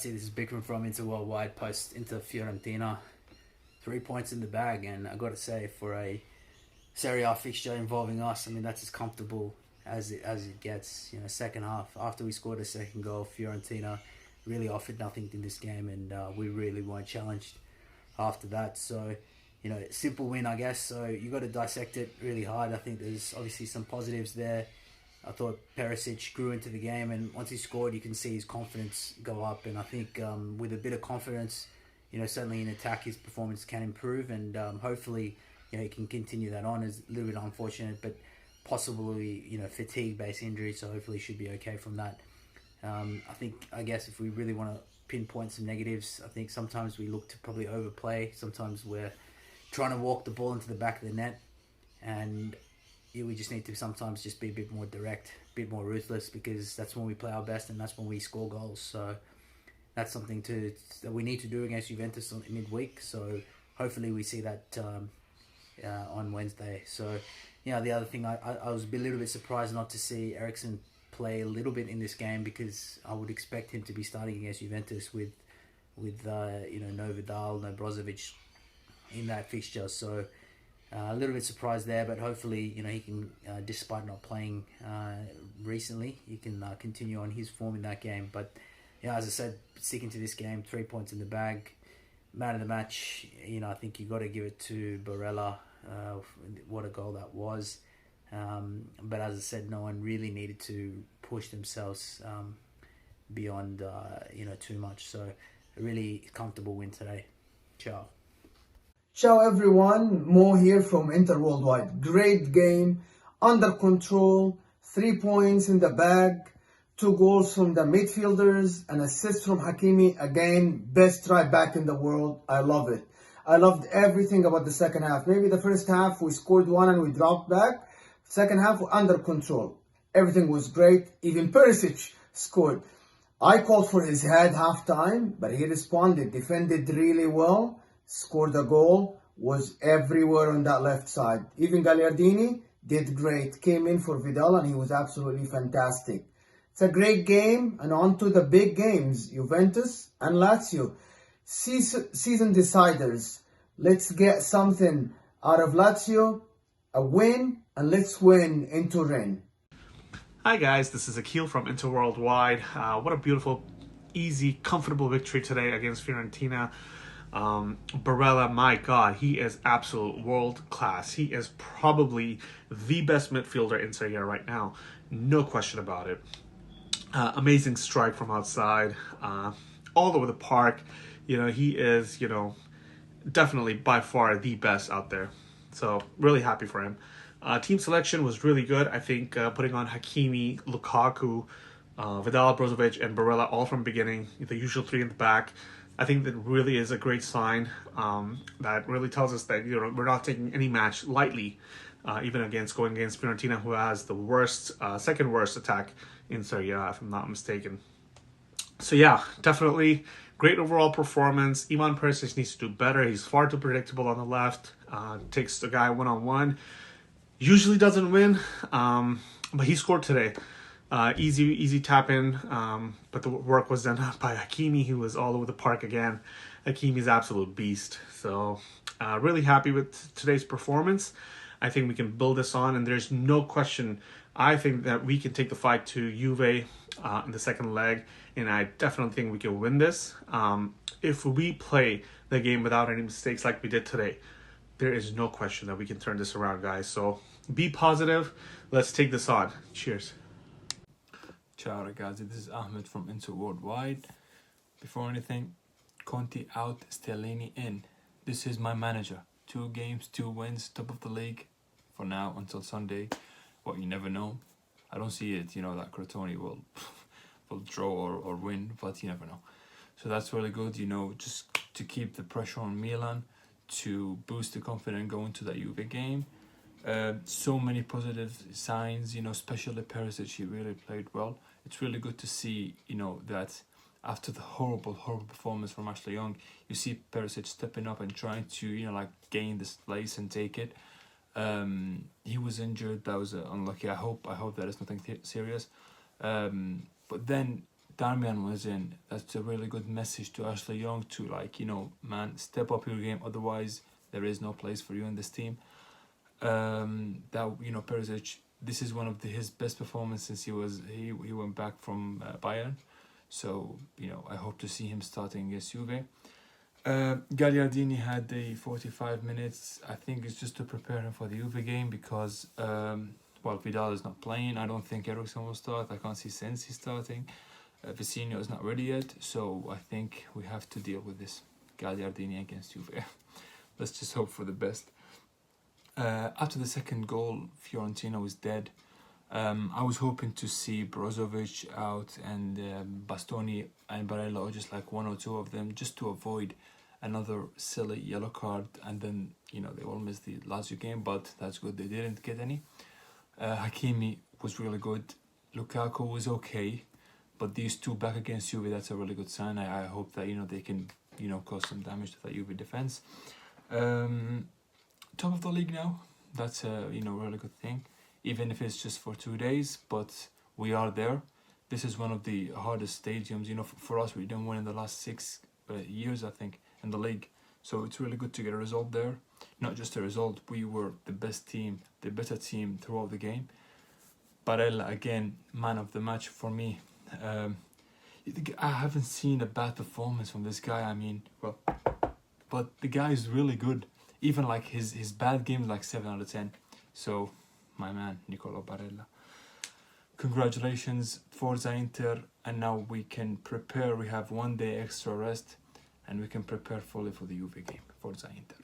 that's it. This is Bikram from Inter Worldwide post Inter Fiorentina. 3 points in the bag, and I got to say, for a Serie A fixture involving us, I mean, that's as comfortable as it gets. You know, second half, after we scored a second goal, Fiorentina really offered nothing in this game, and we really weren't challenged after that. So, you know, simple win, I guess. So you got to dissect it really hard. I think there's obviously some positives there. I thought Perisic grew into the game, and once he scored, you can see his confidence go up. And I think with a bit of confidence, you know, certainly in attack, his performance can improve, and hopefully, you know, he can continue that on. It's a little bit unfortunate, but possibly, you know, fatigue-based injury, so hopefully he should be okay from that. I guess if we really want to pinpoint some negatives, I think sometimes we look to probably overplay. Sometimes we're trying to walk the ball into the back of the net, and we just need to sometimes just be a bit more direct, a bit more ruthless, because that's when we play our best and that's when we score goals. So that's something that we need to do against Juventus in midweek. So hopefully we see that on Wednesday. So, yeah, the other thing, I was a little bit surprised not to see Eriksen play a little bit in this game, because I would expect him to be starting against Juventus with you know, no Vidal, no Brozovic in that fixture. So a little bit surprised there, but hopefully, you know, he can, despite not playing recently, he can continue on his form in that game. But yeah, as I said, sticking to this game, 3 points in the bag. Man of the match, you know, I think you got to give it to Barella. What a goal that was. But as I said, no one really needed to push themselves beyond, you know, too much. So a really comfortable win today. Ciao. Ciao everyone, Mo here from Inter Worldwide. Great game, under control, 3 points in the bag, 2 goals from the midfielders, an assist from Hakimi. Again, best right back in the world. I love it. I loved everything about the second half. Maybe the first half we scored 1 and we dropped back. Second half we're under control. Everything was great. Even Perisic scored. I called for his head half time, but he responded, defended really well, scored a goal, was everywhere on that left side. Even Gagliardini did great, came in for Vidal, and he was absolutely fantastic. It's a great game, and on to the big games, Juventus and Lazio. Season deciders. Let's get something out of Lazio, a win, and let's win in Turin. Hi guys, this is Akil from Inter Worldwide. What a beautiful, easy, comfortable victory today against Fiorentina. Barella, my God, he is absolute world class. He is probably the best midfielder in Serie A right now. No question about it. Amazing strike from outside, all over the park. You know, he is, you know, definitely by far the best out there. So really happy for him. Team selection was really good. I think putting on Hakimi, Lukaku, Vidal, Brozovic, and Barella all from beginning, the usual 3 in the back. I think that really is a great sign. That really tells us that, you know, we're not taking any match lightly, even going against Fiorentina, who has the worst, second worst attack in Serie A, if I'm not mistaken. So yeah, definitely great overall performance. Ivan Perisic needs to do better. He's far too predictable on the left. Takes the guy one-on-one. Usually doesn't win, but he scored today. Easy tap in, but the work was done by Hakimi, who was all over the park again. Hakimi's absolute beast. So really happy with today's performance. I think we can build this on, and there's no question. I think that we can take the fight to Juve in the second leg, and I definitely think we can win this. If we play the game without any mistakes like we did today, there is no question that we can turn this around, guys. So be positive. Let's take this on. Cheers. Ciao ragazzi, this is Ahmed from Inter Worldwide. Before anything, Conte out, Stellini in. This is my manager. 2 games, 2 wins, top of the league for now until Sunday. Well, you never know. I don't see it, you know, that Crotone will draw or win, but you never know. So that's really good, you know, just to keep the pressure on Milan, to boost the confidence going to that Juve game. So many positive signs, you know, especially Perisic, he really played well. It's really good to see, you know, that after the horrible performance from Ashley Young, you see Perisic stepping up and trying to, you know, like gain this place and take it. He was injured, that was unlucky. I hope that is nothing serious. But then Darmian was in, that's a really good message to Ashley Young to, like, you know, man, step up your game, otherwise there is no place for you in this team. That, you know, Perisic, this is one of his best performances since he went back from Bayern. So, you know, I hope to see him starting against Juve. Gagliardini had the 45 minutes. I think it's just to prepare him for the Juve game because, well, Vidal is not playing. I don't think Eriksen will start. I can't see Sensi starting. Vecino is not ready yet. So I think we have to deal with this. Gagliardini against Juve. Let's just hope for the best. After the second goal, Fiorentina was dead. I was hoping to see Brozovic out and Bastoni and Barella, or just like one or two of them, just to avoid another silly yellow card. And then, you know, they all missed the Lazio game, but that's good. They didn't get any. Hakimi was really good. Lukaku was okay. But these two back against Juve, that's a really good sign. I hope that, you know, they can, you know, cause some damage to that Juve defense. Top of the league now. That's a, you know, really good thing. Even if it's just for 2 days, but we are there. This is one of the hardest stadiums, you know, for us. We didn't win in the last 6 years, I think, in the league. So it's really good to get a result there. Not just a result, we were the best team, the better team throughout the game. Barella, again, man of the match for me. I haven't seen a bad performance from this guy. I mean, well, but the guy is really good. Even like his bad game, like 7 out of 10. So, my man, Nicolo Barella. Congratulations, Forza Inter. And now we can prepare. We have 1 day extra rest. And we can prepare fully for the Juve game. Forza Inter.